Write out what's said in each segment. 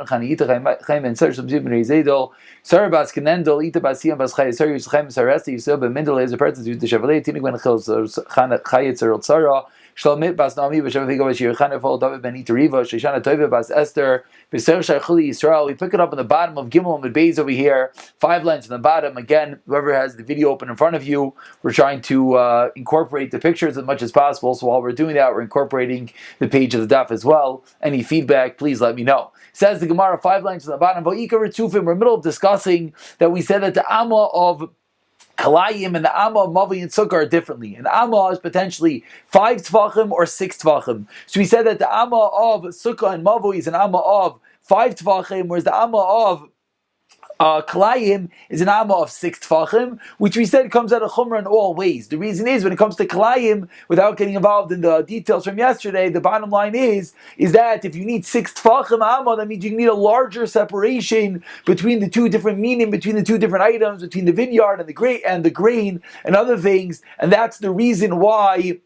Chani ita chaim and sar shabzib ben rezedol sar bas kenendol ita bas yam bas chay sar yischaim saresti yisel ben mendel as a person to the chevalet tinik ben chil chana chayit sar tzara shalmit bas nami b'shem vigo b'shir chana fol David ben Itariva sheshana tova bas Esther b'ser shaychuli Yisrael. We pick it up on the bottom of Gimel and Beis over here, 5 lines on the bottom. Again, whoever has the video open in front of you, we're trying to incorporate the pictures as much as possible. So while we're doing that, we're incorporating the page of the daf as well. Any feedback, please let me know. Says the Gemara, 5 lines on the bottom. We're in the middle of discussing that we said that the Amma of Kalayim and the Amma of Mavi and Sukkah are differently. And Amma is potentially 5 Tvachim or 6 Tvachim. So we said that the Amma of Sukkah and Mavi is an Amma of 5 Tvachim, whereas the Amma of Kalayim is an Amma of 6 Tfachim, which we said comes out of Chumrah in all ways. The reason is, when it comes to Kalayim, without getting involved in the details from yesterday, the bottom line is that if you need 6 Tfachim Amma, that means you need a larger separation between the two different meaning, between the two different items, between the vineyard and the grain and other things, and that's the reason why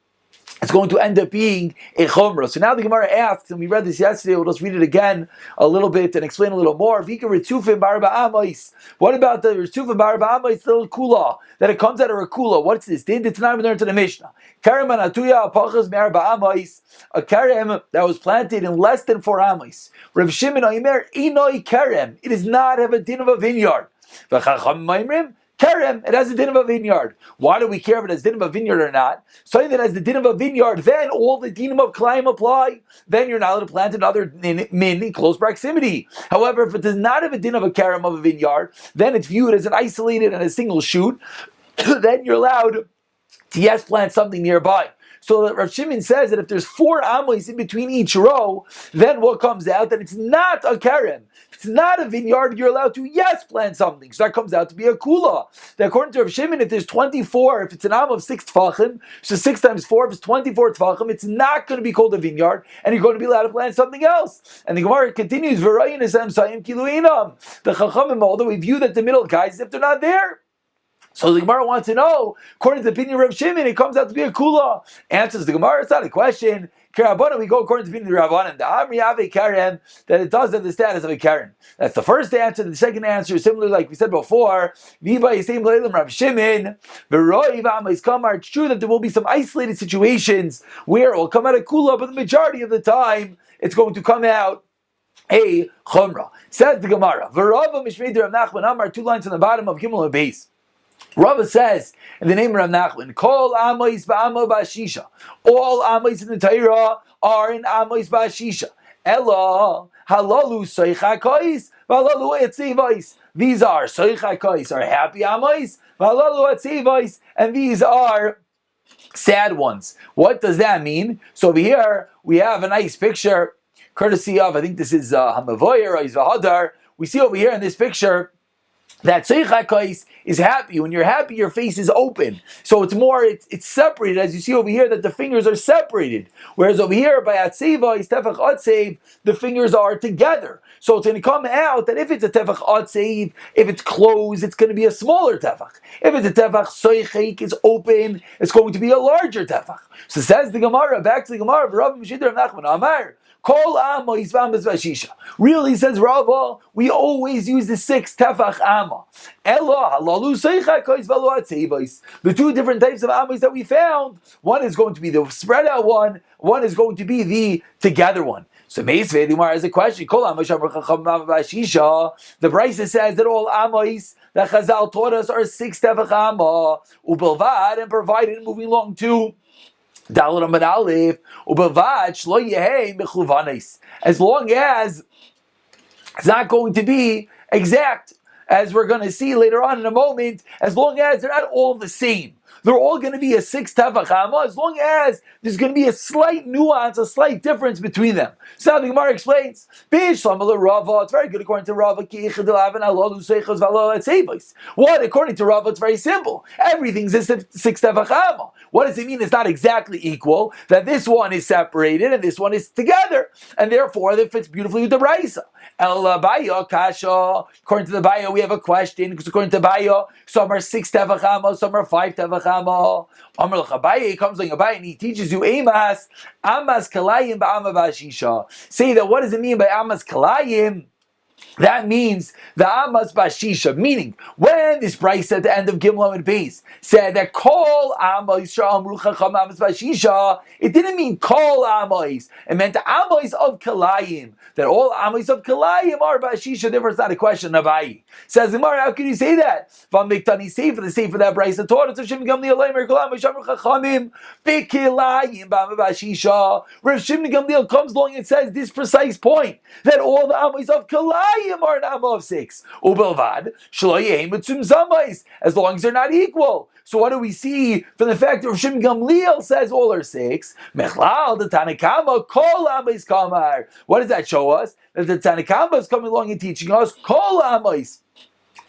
it's going to end up being a chumrah. So now the Gemara asks, and we read this yesterday, we'll just read it again a little bit and explain a little more. Vika Ritufim Barba Amais. What about the Ritufim Barba Amais, little kula, that it comes out of a kula? What's this? It's not even learned to the Mishnah. Karem Anatuya Apachas Barba Amais, a karem that was planted in less than 4 amais. Rav Shimon Oimer, Inoi Karem. It does not have a din of a vineyard. V'chacham Maimrim, Kerem, it has the din of a vineyard. Why do we care if it has the din of a vineyard or not? Something that has the din of a vineyard, then all the dinim of Kalayim apply. Then you're not allowed to plant another min in close proximity. However, if it does not have a din of a kerem of a vineyard, then it's viewed as an isolated and a single shoot. Then you're allowed to plant something nearby. So Rav Shimon says that if there's 4 amos in between each row, then what comes out? That it's not a kerem. It's not a vineyard. You're allowed to, plant something. So that comes out to be a kula. That according to Rav Shimon, if there's 24, if it's an am of 6 tfachim, so 6 times 4, if it's 24 tfachim, it's not going to be called a vineyard, and you're going to be allowed to plant something else. And the Gemara continues, the Chachamim, although we view that the middle guys, if they're not there. So the Gemara wants to know, according to the opinion of Rav Shimon, it comes out to be a kula. Answers the Gemara, it's not a question. Karabana, we go according to the opinion of the Rabbanan, the Amri Ave Karen, that it does have the status of a Karen. That's the first answer. The second answer is similar, like we said before. Viva Yisem Leilam Rav Shimon, V'roi V'amais Kamar. It's true that there will be some isolated situations where it will come out a kula, but the majority of the time, it's going to come out a chumrah. Says the Gemara, V'rava Mishmei Rav Nachman Amar, 2 lines on the bottom of Gimel and Beis. Rava says in the name of Rav Nachman, Kol Amos Ba'amo Ba'ashisha. All Amos in the Torah are in Amos Ba'ashisha. Ella Halalu Soicha Kois, Halalu Etzivais. These are Soicha Kois, are happy Amos, Halalu Etzivais, and these are sad ones. What does that mean? So over here we have a nice picture, courtesy of, I think this is Hamavoyer or Izvahadar. We see over here in this picture that Seicha Kais is happy. When you're happy, your face is open. So it's separated, as you see over here, that the fingers are separated. Whereas over here, by Atzeva, Tefach Atsev, the fingers are together. So it's going to come out that if it's a Tefach Atsev, if it's closed, it's going to be a smaller Tefach. If it's a Tefach Soichik, is open, it's going to be a larger Tefach. So says the Gemara, back to the Gemara, Rav Mishidar Nachman Amar, Kol Amma Yisvam Bezvashisha. Really, says Rava, we always use the 6 tefach Amma. Ella Halalu Seicha Kois Valo Atzevais. The 2 different types of Ammas that we found, one is going to be the spread out one is going to be the together one. So Meisvei the Gemara has a question. Kol Amma Shamar Chacham Bezvashisha. The Brisa says that all Ammas that Chazal taught us are 6 tefach Amma. Ubelvad, and provided, moving along to as long as it's not going to be exact, as we're going to see later on in a moment, as long as they're not all the same. They're all going to be a 6 tefach amma, as long as there's going to be a slight nuance, a slight difference between them. So now the Gemara explains, it's very good according to Rava. What? According to Rava, it's very simple. Everything's a 6 tefach amma. What does it mean it's not exactly equal? That this one is separated and this one is together. And therefore, it fits beautifully with the Brisa. According to the Baya, we have a question, because according to Baya, some are 6 tefach amma, some are 5 tefach amma. Amar Abaye comes like Abaye and he teaches you Amas Kalayim ba'ama ba'ashisha. Say that what does it mean by Amas Kalayim? That means the Amas Bashisha, meaning when this Bryce at the end of Gimel and Beis said that Kol Amos Yisrael Amru Chacham Amas Bashisha, it didn't mean Kol Amos. It meant the Amos of Kalayim. That all Amos of Kalayim are Bashisha. Therefore, it's not a question of Ayi. Says the Gemara, how can you say that? From Miktani Sefer, the Sefer that Bryce had taught us of Shimon Gamliel Leimer Kol Amos Amru Chachamim Bekilayim Bama Bashisha. Rav Shimon Gamliel comes along and says this precise point that all the Amos of Kalayim are an amma of 6. Ubelvad, as long as they're not equal. So what do we see from the fact that Rav Shimon Gamliel says all are 6? Mechlal, the Tanakama, kol amis kamar. What does that show us? That the Tanakama is coming along and teaching us kol amis.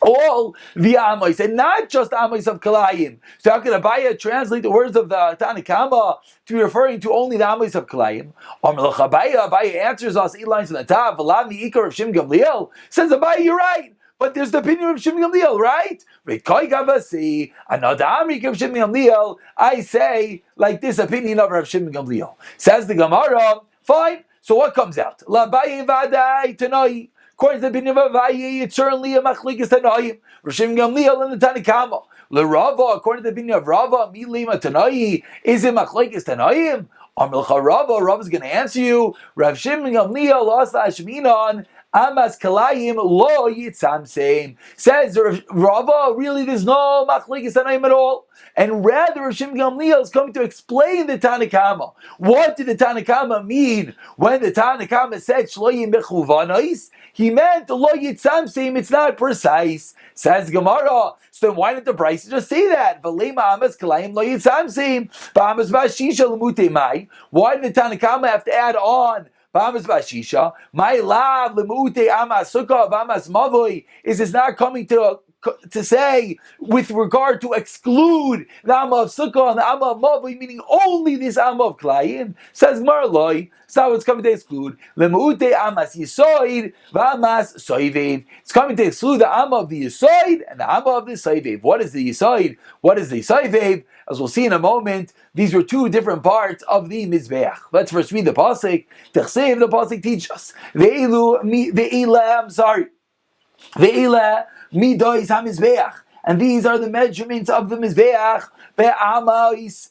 All the Amos, and not just Amos of Kalayim. So how can Abaya translate the words of the Tanakama to be referring to only the Amos of Kalayim? Abaya answers us 8 lines from the top. Velami Ikar of Shimon Gamliel says, Abaya, you're right. But there's the opinion of Shimon Gamliel, right? Another Amrik of Shimon Gamliel, I say, like this opinion of Rav Shimon Gamliel. Says the Gemara, fine. So what comes out? L'Abaye v'adai tanoi. According to the opinion of Avayi, it's certainly a machlekes tanoim. Rav Shimon Gamliel and the Tanakama. L'Rava, according to the opinion of Rava, milima tanoi, is it machlekes tanoim? Amilcha Rava is going to answer you. Rav Shimon Gamliel asa ashminon. Amas Kalayim lo yitzam same. Says Rava, really there's no machlekes tanoim at all. And rather Rav Shimon Gamliel is coming to explain the Tanakama. What did the Tanakama mean when the Tanakama said shloyim mechuvanos? He meant lo yitzam same, it's not precise. Says Gemara, so then why didn't the Bryce just say that? V'lema amas kalayim lo yitzam same. Ba'amas bashisha l'mutei mai. Why did the Tanakama have to add on B'amas bashisha? My lav l'mutei amas sukkah v'amas mavoi. Is this not coming to say with regard to exclude the Amma of Sukkah and the Amma of Mavoi, meaning only this Amma of Klayim? Says Marloi, so it's coming to exclude Lemuute Amas Yisoid Vamas Soivev. It's coming to exclude the Amma of the Yisoid and the Amma of the Soivev. What is the Yisoid? What is the Soivev? As we'll see in a moment, these were 2 different parts of the Mizbeach. Let's first read the Pasuk. Techsev, the Pasuk teach us. Ve'ilah, Ve'ilah Midois HaMizbeach. And these are the measurements of the Mizbeach. Be'amos.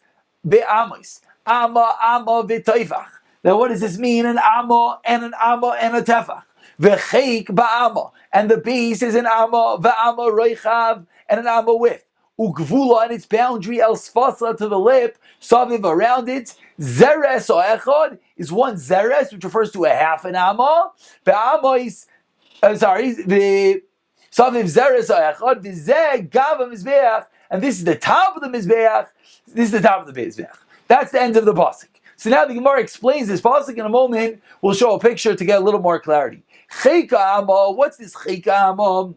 Amma v'toifach. Now what does this mean? An amma and a tefach. V'cheik ba'amma. And the base is an amma, v'amma roichav, and an amma width. Ugvula, and its boundary, el sfasa, to the lip, saviv, around it. Zeres or echad is 1 zeres, which refers to a half an amma. Be'amos, the Saviv Zeres Echad V'zeh Gava Mizbeach, and this is the top of the Mizbeach. This is the top of the Mizbeach. That's the end of the pasuk. So now the Gemara explains this pasuk. In a moment, we'll show a picture to get a little more clarity. Cheika Amma. What's this Cheika Amma?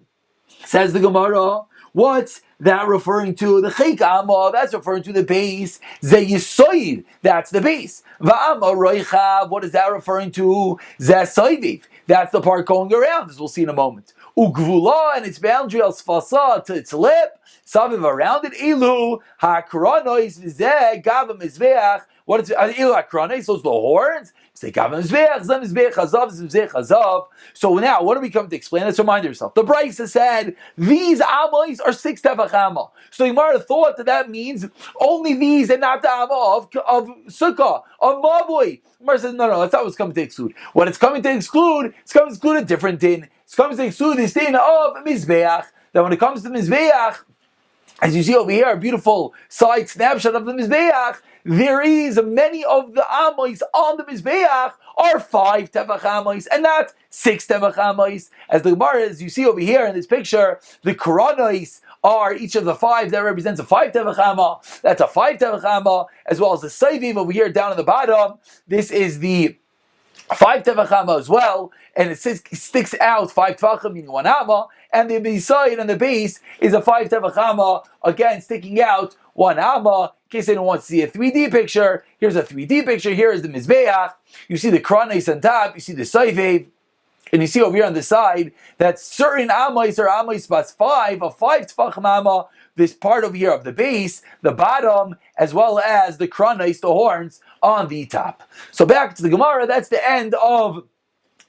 Says the Gemara. What's that referring to? The Cheika Amma, that's referring to the base. Ze Yisoid, that's the base. Va'amma Roichav, what is that referring to? Ze Soiviv, that's the part going around, as we'll see in a moment. Ugvula, and its boundary al sfasa, to its lip, saviv, around it, ilu, ha'akronois v'zeh, gavam mizbeach. What is ilu ha'akronois? Those are the horns. Say gavam mizbeach, zem mizbeach hazav, zem mizbeach hazav. So now, what do we come to explain? Let's remind yourself. The Bryce said, these amos are 6 tefach amma. So the Gemara thought that means only these and not the amma of sukkah, of mavoi. The Gemara says, no, that's not what's coming to exclude. What it's coming to exclude, it's coming to exclude a different din. It's coming to exclude this din of Mizbeach. That when it comes to Mizbeach, as you see over here, a beautiful side snapshot of the Mizbeach, there is many of the Amos on the Mizbeach are 5 tefach Amos and not 6 tefach Amos. As the Gemara, as you see over here in this picture, the Koronos are each of the 5 that represents a 5 tefach amma. That's a 5 tefach amma, as well as the Saiviv over here down at the bottom. This is the 5 tefach amma as well, and it sticks out 5 tefachim, meaning 1 amma, and the beside and the base is a 5 tefach amma, again sticking out 1 amma. In case anyone wants to see a 3D picture, here's a 3D picture. Here is the Mizbeach. You see the Kronis on top, you see the Saivev, and you see over here on the side that certain Amos are Amos plus 5, a 5 tefachim amma, this part over here of the base, the bottom, as well as the Kronis, the horns, on the top. So back to the Gemara, that's the end of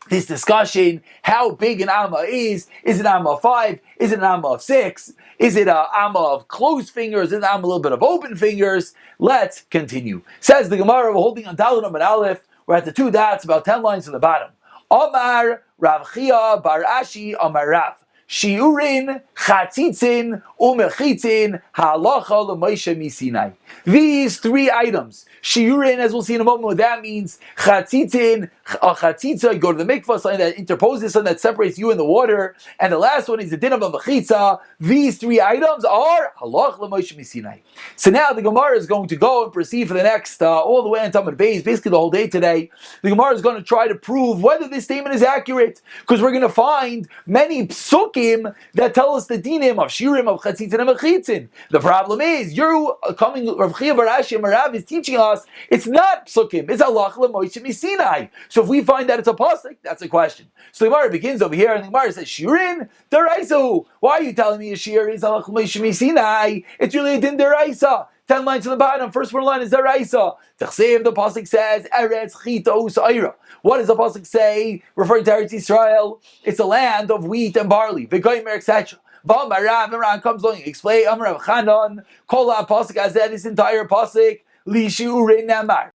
this discussion, how big an amma is. Is it an amma of 5? Is it an amma of 6? Is it an amma of closed fingers? Is it an amma a little bit of open fingers? Let's continue. Says the Gemara, we're holding on Dalet and Aleph. We're at the 2 dots, about 10 lines from the bottom. Omar Rav Chia Bar Ashi Omar Rav. Shiurin, Chatzitzin, Umechitzin, Halacha L'Moshe Misinai. These 3 items. Shiurin, as we'll see in a moment what that means. Chatzitzin, a chatzitza, you go to the mikvah, something that interposes, something that separates you and the water. And the last one is the din of a mechitza. These 3 items are Halacha L'Moshe Misinai. So now the Gemara is going to go and proceed for the next, all the way on Talmud Beis, basically the whole day today. The Gemara is going to try to prove whether this statement is accurate. Because we're going to find many psukim that tell us the dinim of shiurim, of chatzitzin, and mechitzin. The problem is, you're coming, Rav Chia Bar Ashi Marav is teaching us, it's not psukim, it's halacha l'Moshe Misinai. So if we find that it's a pasuk, that's a question. So the Gemara begins over here, and the Gemara says, shiurin, deraisu. Why are you telling me a shiur is halacha l'Moshe Misinai? It's really a din deraisa. 10 lines to the bottom, first one line is deraisa. The pasuk says, Eretz Chito U'Sa'ira. What does the pasuk say, referring to Eretz Yisrael? It's a land of wheat and barley, v'goymer, etc. Imran comes along and explains, Amar Chanan, Kol HaPasuk, as that this entire pasuk, Li Shiurin Namar,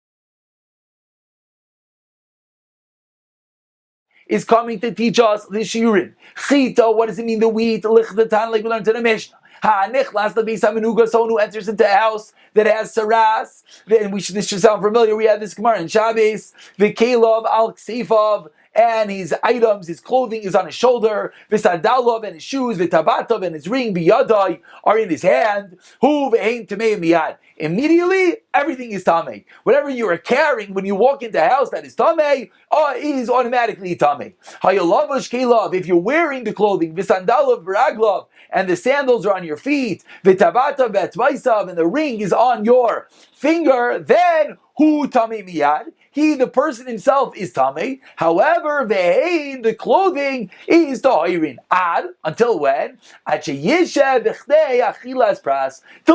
is coming to teach us the shiurin. Chita, what does it mean, the wheat? Lichdatan, like we learned in the Mishnah. Ha-nichlas, the beis hamenuga, someone who enters into a house that has saras. And this should sound familiar. We had this Gemara in Shabbos. The kelov al kseifav, and his items, his clothing is on his shoulder. V'sadalov, and his shoes, v'tabatov, and his ring, biyadai, are in his hand. Hu v'hein tamei miyad. Immediately, everything is tamei. Whatever you are carrying when you walk into a house that is tamei, is automatically tamei. Hayalavash kelov, if you're wearing the clothing, v'sandalov v'raglov, and the sandals are on your feet, v'tabatav v'atvaisav, and the ring is on your finger, then hu tamei miyad. He, the person himself, is tamei. However, the clothing is tahirin. Ad, until when? Till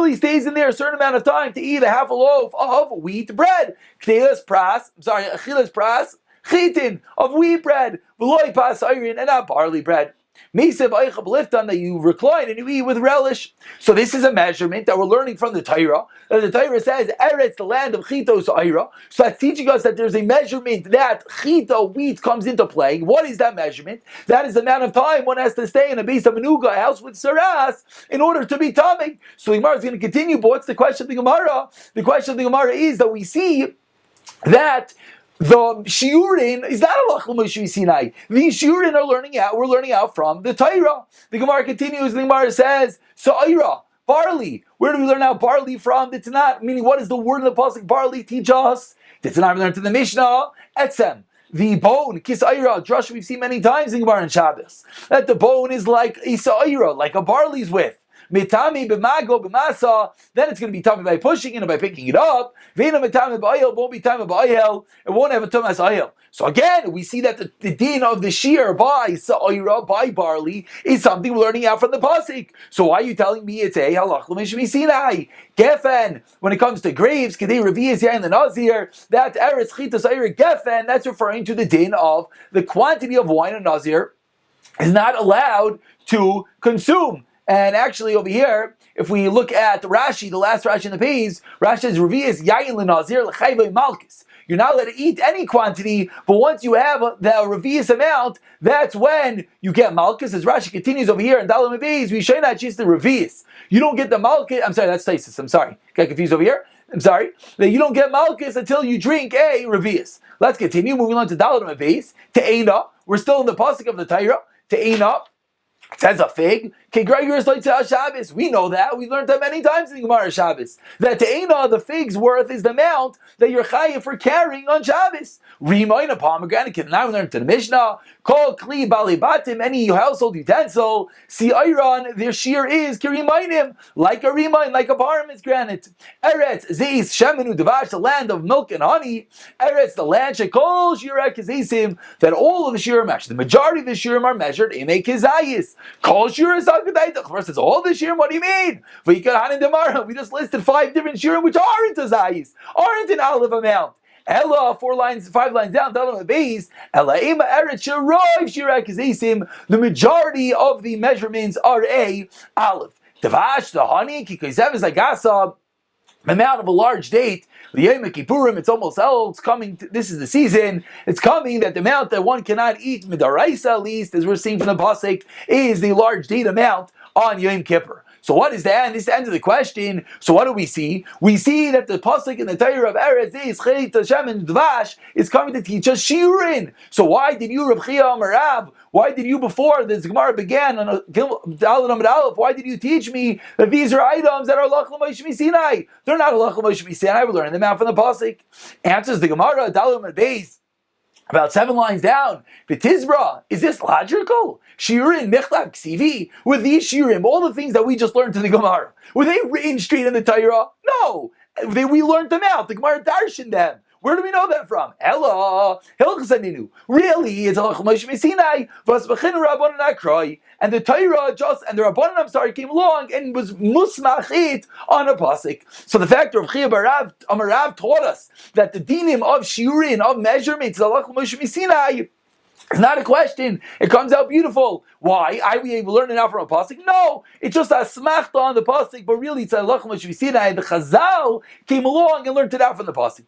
he stays in there a certain amount of time to eat a half a loaf of wheat bread. Achilas pras, chitin, of wheat bread, v'loi pas iron, and not barley bread. That you recline and you eat with relish. So this is a measurement that we're learning from the Torah. The Torah says, Eretz, the land of Chitos Ayra. So that's teaching us that there's a measurement that Chita, wheat, comes into play. What is that measurement? That is the amount of time one has to stay in a beis hamenuga, a house with saras, in order to be tamei. So the Gemara is going to continue, but what's the question of the Gemara? The question of the Gemara is that we see that the shiurin is not a halacha l'Moshe Sinai. These shiurin we're learning out from the Torah. The Gemara continues, the Gemara says, Sa'ira, barley. Where do we learn out barley from? The Tanakh, meaning what does the word in the pasuk barley teach us? The Tanakh we learned in the Mishnah, etzem. The bone, kisayra, drush we've seen many times in Gemara and Shabbos. That the bone is like a sa'ira, like a barley's width. Mitami b'mago b'masa, then it's going to be tummy by pushing it and by picking it up. V'ena mitami b'ayel, won't be tummy b'ayel, it won't have a tumas ayel. So again, we see that the din of the shear by sa'ira, by barley, is something we're learning out from the pasuk. So why are you telling me it's a halach l'mishmi sinai? Gefen, when it comes to graves, kedei revi'is yain the nazir, that eretz chita sa'ira gefen, that's referring to the din of the quantity of wine a nazir is not allowed to consume. And actually over here, if we look at Rashi, the last Rashi in the page, Rashi says, Revi'is yayin l'nazir l'chayvei malchus. You're not allowed to eat any quantity, but once you have the Revi'is amount, that's when you get malchus. As Rashi continues over here in Dalam Beis, we show not just the Revi'is. You don't get the malchus, I'm sorry, that's Taisus, I'm sorry. Got confused over here? I'm sorry. That you don't get malchus until you drink a Revi'is. Let's continue, moving on to Dalam Beis, Te'ena. We're still in the pasuk of the Torah, Te'ena. It says a fig. We know that. We learned that many times in the Gemara Shabbos. That Te'ena, the fig's worth, is the amount that you're chayiv for carrying on Shabbos. Rimoin, a pomegranate. Now we learned to the Mishnah. Kol kli bali batim, any household utensil. Si iron, their shear is kirimainim, like a rimoin, like a pomegranate. Eretz zeis shemenu devash, the land of milk and honey. Eretz, the land shekol shirek kizisim, that all of the shiurim, actually the majority of the shiurim are measured in a kizayis. Kol shiur is the Gemara says, all the shiurim, what do you mean? We just listed 5 different shiurim which aren't a zayis, aren't an olive amount. Ella, 5 lines down, down on the base. Ella ema eretz sheroiv shirak isim. The majority of the measurements are a aleph. Devash the honey kikoisev is like asa. Amount of a large date, the Yom Kippurim, it's almost it's coming. This is the season. It's coming that the amount that one cannot eat midaraisa, at least as we're seeing from the pasuk, is the large date amount on Yom Kippur. So what is that? And this ends the question. So what do we see? We see that the pasuk in the Torah of Eretz is Chet Hashem and Dvash is coming to teach us Shiurin. So why did you, Rav Chia Amar Rav? Why did you, before this Gemara began on Dalet Amud Aleph, why did you teach me that these are items that are Lach L'Moshe Sinai? They're not Lach L'Moshe Sinai. We're learning them out from the pasuk. Answers the Gemara Dalet Amud Beis. About 7 lines down, B'tizbra, is this logical? Shiurim, Mechlav, Ksivi, were these Shiurim, all the things that we just learned to the Gemara, were they written straight in the Torah? No, we learned them out. The Gemara darshan them. Where do we know that from? Ella, Hilchas. Really, it's Alach Moshe Sinai, Vasbachin Rabbanan Akroi, and the Torah and the Rabbanan, came along and was musmachit on a pasuk. So the fact of Chia Amarav taught us that the dinim of shiurin, of measurements, Alach Moshe Sinai, it's not a question. It comes out beautiful. Why? I be able to learn it out from a pasuk? No, it's just a smachta on the pasuk, but really it's Alach Moshe Sinai. The Chazal came along and learned it out from the pasuk.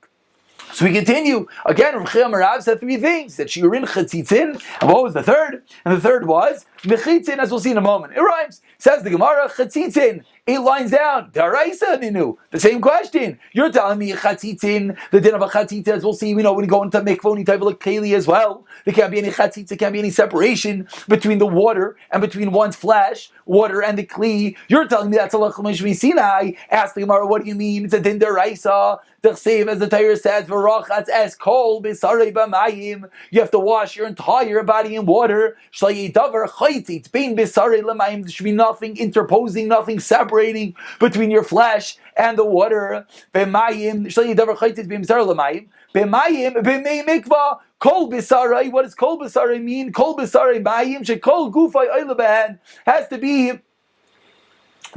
So we continue. Again, Rav Chia Marav said 3 things. That Shiurin Chetzitzin. And what was the third? And the third was Mechitzin, as we'll see in a moment. It rhymes. Says the Gemara, Chetzitzin. 8 lines down. Daraisa Ninu. The same question. You're telling me Chetzitzin, the din of a Chetzitza, as we'll see, when you go into mikvah, type of keli as well. There can't be any Chetzitza, there can't be any separation between the water and between one's flesh, water and the kli. You're telling me that's a Lach Mishmi Sinai. Ask the Gemara, what do you mean? It's a din daraisa. The same as the Torah says, V'rachatz es kol b'sarei b'mayim. You have to wash your entire body in water. Shlo yidavar chaytzit bein b'sarei l'mayim. There should be nothing interposing, nothing separating between your flesh and the water. B'mayim shlo yidavar chaytzit bein b'sarei l'mayim. B'mayim b'mei mikvah. Kol b'sarei. What does kol b'sarei mean? Kol b'sarei mayim shekol gufay oila b'hen has to be.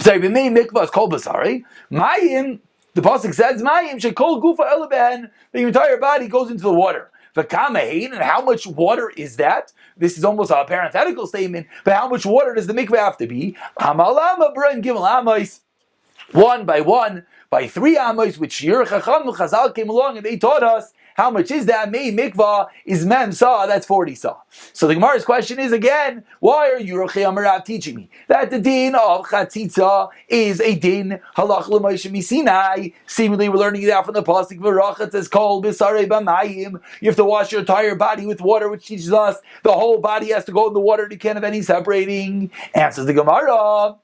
Sorry, b'mei mikvah is kol b'sarei. Mayim. The pasuk says, "Mayim shekol gufa elaben." The entire body goes into the water. V'kamahin, and how much water is that? This is almost a parenthetical statement, but how much water does the mikveh have to be? Hamalama b'rayim gimel amos, 1 by 1 by 3 amos, which Shiur Chacham Chazal came along and they taught us. How much is that? Mei mikvah is mem sa, that's 40 sa. So the Gemara's question is again, why are you, Rav Chia Amarav, teaching me that the din of chatzitza is a din halach l'Moshe Sinai? Seemingly we're learning it out from the pasuk v'rachatz es kol b'sarei b'mayim. You have to wash your entire body with water, which teaches us the whole body has to go in the water. You can't have any separating. Answers the Gemara.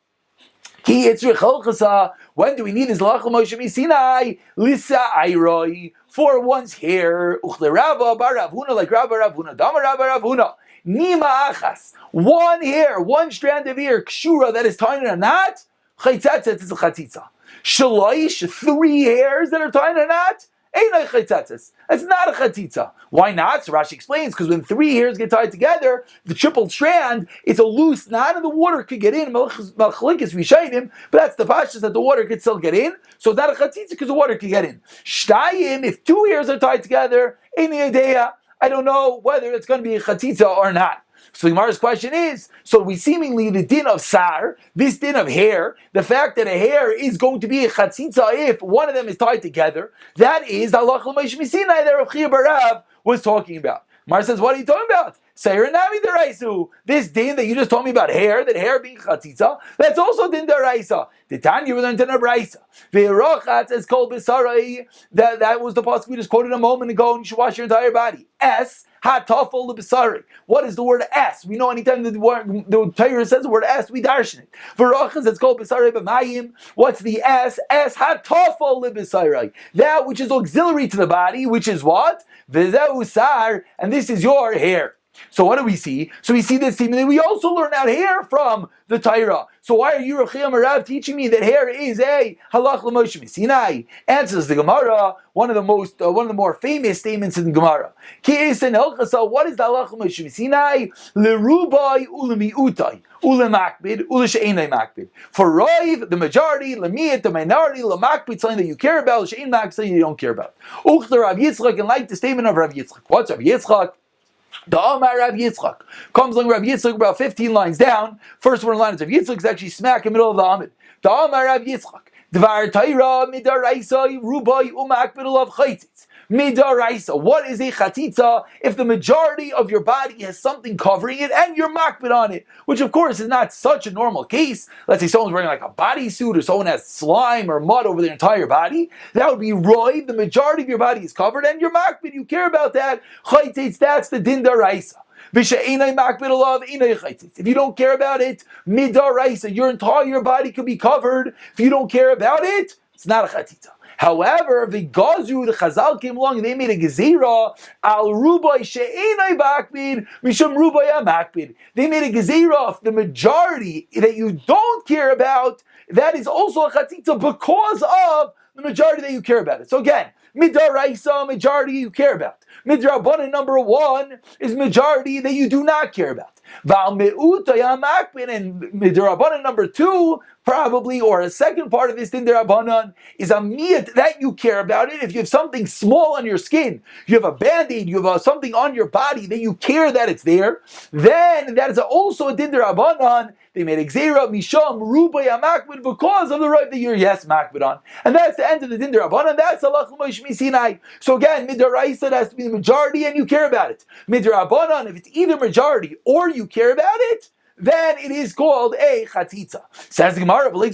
When do we need this Lach Moshe Sinai? Lisa Airoi, for one's hair. Uchlerava baravuna, like Rabba Ravuna, Dama Rabba Ravuna. Nima achas, 1 hair, 1 strand of hair, kshura that is tying in a knot. Chaytzatzet is a chatzitza. Shaloish, 3 hairs that are tying in a knot. It's not a chatzitza. Why not? So Rashi explains, because when 3 hairs get tied together, the triple strand, it's a loose knot and the water could get in. Malchalikas rishayim, but that's the pashas that the water could still get in. So it's not a chatzitza because the water could get in. Shtayim, if 2 hairs are tied together, I don't know whether it's going to be a chatzitza or not. So Gemara's question is, so we seemingly the din of sar, this din of hair, the fact that a hair is going to be a chatzitza if one of them is tied together, that is the halach l'Moshe Sinai that Rav Chia Barav was talking about. Gemara says, what are you talking about? Seir nami deraisu. This din that you just told me about hair, that hair being chatzitza, that's also din deraisa. The Tanya we learned in a braysa. Ve'rochatz es kol b'sarai. That was the pasuk we just quoted a moment ago, and you should wash your entire body. Es hatafel leb'sari. What is the word es? We know anytime the Torah says the word es, we darshan it. Ve'rochatz es kol b'sari b'mayim. What's the es? Es hatafel leb'sari. That which is auxiliary to the body, which is what? V'zeu sar, and this is your hair. So what do we see? So we see that seemingly we also learn out hair from the Torah. So why are you, Rechiyam Rav, teaching me that hair is a halach l'Moshe Sinai? Answers the Gemara, one of the more famous statements in the Gemara. Ki is an elchasa. What is the halach l'Moshe Sinai? Lerubai ulemiutai. Ulemakbid, uleshe'enai makbid. For Rav, the majority, lemiyat, the minority, lemakbid, something that you care about, she'en makbid, something you don't care about. Uchta Rav Yitzchak, and like the statement of Rav Yitzchak. What's Rav Yitzchak? The Amar Rav Yitzchak comes along Rav Yitzchak about 15 lines down. First one line is Rav Yitzchak is actually smack in the middle of the Amid. The Amar Rav Yitzchak Dvar Taira Midaraisa Rubai Umakbid of Chaitzitz. Midaraisa. What is a chatitza? If the majority of your body has something covering it and you're makbid on it, which of course is not such a normal case. Let's say someone's wearing like a bodysuit or someone has slime or mud over their entire body. That would be roy. The majority of your body is covered and you're makbid. You care about that. Chaitzitz, that's the din daraisa. If you don't care about it, midaraisa, your entire body could be covered. If you don't care about it, it's not a chatitza. However, the Gazu, the Chazal came along and they made a gezira al rubai she'enai bakbid mishum rubai amakbid. They made a gezira of the majority that you don't care about. That is also a chatzitza because of the majority that you care about it. So again, midaraisa, majority you care about. Midrabanan number one is majority that you do not care about. Val me'utay amakbid, and midrabanan number two, probably, or a second part of this din derabanan is a miyat that you care about it. If you have something small on your skin, you have a band-aid, you have something on your body that you care that it's there, then that is also a din derabanan. They made a gzeira misham rubay amakbid because of the right that you're yes makbid on, and that's the end of the din derabanan. That's halach l'Moshe Sinai. So again, midaraisa has to be the majority, and you care about it. Midrabanan, if it's either majority or you care about it, then it is called a chatitza. Says the Gemara, why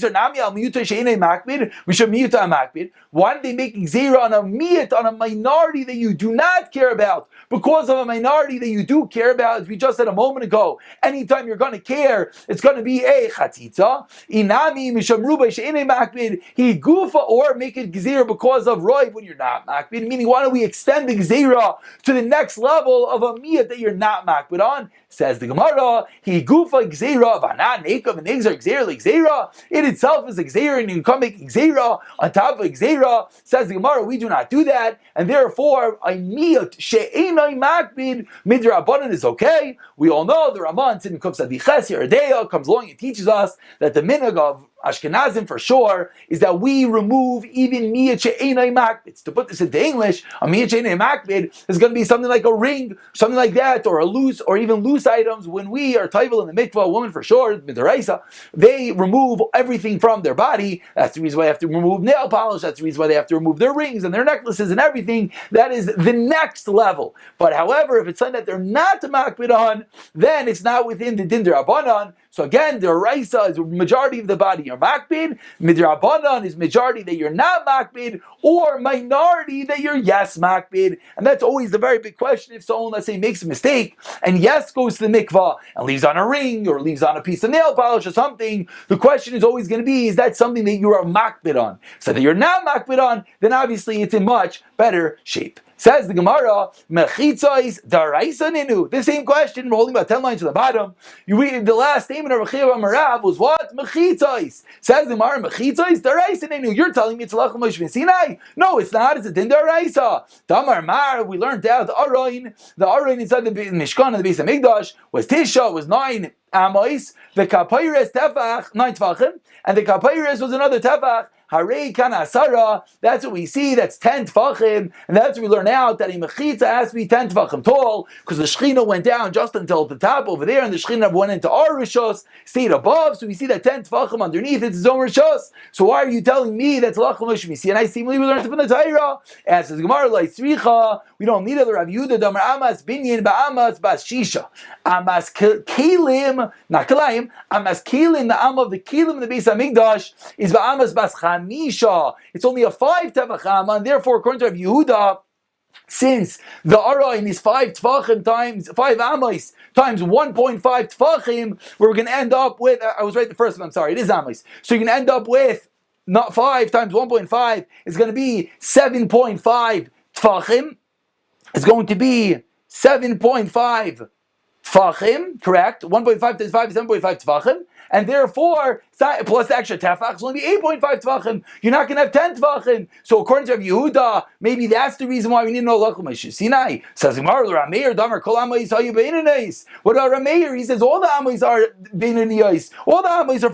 did they make zera on a miyat, on a minority that you do not care about? Because of a minority that you do care about, as we just said a moment ago, anytime you're going to care, it's going to be a chatitza. Inami mishamruba she'enei makbid, he gufa, or make it gzera because of roiv when you're not makbid, meaning why don't we extend the gzera to the next level of a miyat that you're not makbid on? Says the Gemara, he gufa gzera, v'anan nekav and gzera gzera like gzera. It itself is a gzera, and you can make gzera on top of gzera. Says the Gemara, we do not do that, and therefore a miyat she'enai makbid midrabanan is okay. We all know the Ramban in Kuf Sadiches Yeredeya comes along and teaches us that the minhag of Ashkenazim for sure is that we remove even miyat she'enai makbid. To put this into English, a miyat she'enai makbid is going to be something like a ring, something like that, or a loose, or even loose items. When we are taival in the mikvah, a woman for sure, midaraisa, they remove everything from their body. That's the reason why they have to remove nail polish. That's the reason why they have to remove their rings and their necklaces and everything. That is the next level. But however, if it's something that they're not makbid on, then it's not within the din derabanan. So again, the Raisa is majority of the body you're makbid, midrabanan is majority that you're not makbid, or minority that you're yes makbid. And that's always the very big question. If someone, let's say, makes a mistake and yes goes to the mikvah and leaves on a ring or leaves on a piece of nail polish or something, the question is always going to be, is that something that you are makbid on? So that you're not makbid on, then obviously it's in much better shape. Says the Gemara, mechitzais daraisa ninu. The same question, we're holding about 10 lines to the bottom. You read the last statement of Rechiv Amarav was what? Mechitzais. Says the Gemara, mechitzais daraisa ninu. You're telling me it's halach l'Moshe Sinai? No, it's not. It's a din daraisa. Tamar Mar, we learned out the Aroin inside the Mishkan and the Beis Hamikdash was Tisha, was 9 amos. The Kapayres tefach 9 tefachim, and the Kapayres was another tefach. Harei kana asara, that's what we see, that's 10 tefachim, and that's what we learn out, that a mechitza has to be 10 tefachim tall, because the Shechina went down just until the top over there, and the Shechina went into our rishos, stayed above, so we see that 10 tefachim underneath, it's his own rishos. So why are you telling me that's halach l'Moshe Sinai? And I seemingly we learned it from the Torah. And says Gemara, like tzricha, we don't need other Rav Yehuda, damar amas binyan ba'amas bas shisha. Amas kelim, not kelayim, amas kelim, the am of the kelim in the Beis Hamikdash is ba'amas bas Misha. It's only a 5 tefachim, and therefore, according to Rav Yehuda, since the Arain is 5 tefachim times 5 amos times 1.5 tefachim, we're going to end up with, I was right the first one, I'm sorry, it is amos. So you can end up with, not 5 times 1.5, it's going to be 7.5 tefachim. It's going to be 7.5 tefachim, correct? 1.5 times 5 is 7.5 tefachim, and therefore, plus the extra tefach, it's only 8.5 tefachim. You're not going to have 10 tefachim. So according to Rabbi Yehuda, maybe that's the reason why we need no lachum Sinai. Says Gemara, Rameir, Damar, Kol Amayis, Hayu Beinanais. What about Rameir? He says all the Amayis are Beinanais. All the Amayis are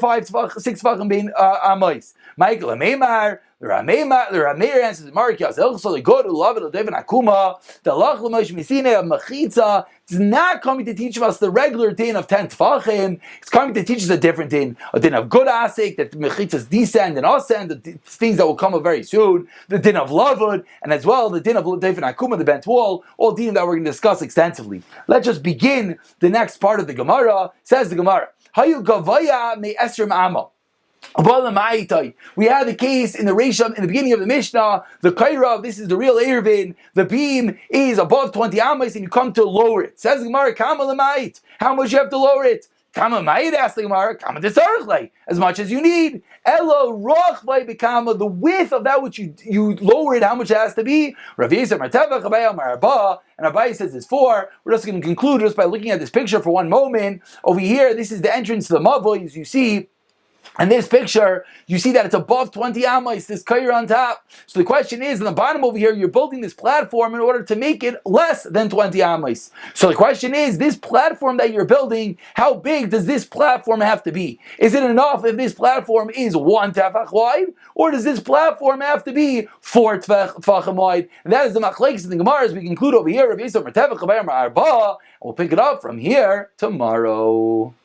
6 tefachim Bein Amayis. Michael, Ameimar, the Rameir answers, Markias, El they go to love it, Devin Akuma, the Lach Lamosh Misine of Machitza. It's not coming to teach us the regular din of 10 tefachim. It's coming to teach us a different din, a din of good asik, that mechitzas descend and ascend, the things that will come up very soon, the din of lavud, and as well the din of Devin Akuma, the bent wall, all din that we're going to discuss extensively. Let's just begin the next part of the Gemara. Says the Gemara, Hayu Gavaya me Esrim Amma. We had the case in the Risham, in the beginning of the Mishnah, the Kairav, this is the real Eruvin, the beam is above 20 Amos and you come to lower it. Says the Gemara, Kama Lamait, how much you have to lower it? Kama Mait, asks the Gemara, Kama Desarchlei, as much as you need. Elo Rochvei Bekama, the width of that which you lower it, how much it has to be. Rav Yisrael Marteva Chabaya Marabah, and Abai says it's 4. We're just going to conclude just by looking at this picture for one moment. Over here, this is the entrance to the Mavoy, as you see. And this picture, you see that it's above 20 amas, this kair on top. So the question is, on the bottom over here, you're building this platform in order to make it less than 20 amas. So the question is, this platform that you're building, how big does this platform have to be? Is it enough if this platform is 1 tefach wide? Or does this platform have to be 4 tefachim wide? And that is the machlekes in the Gemara, as we conclude over here. We'll pick it up from here tomorrow.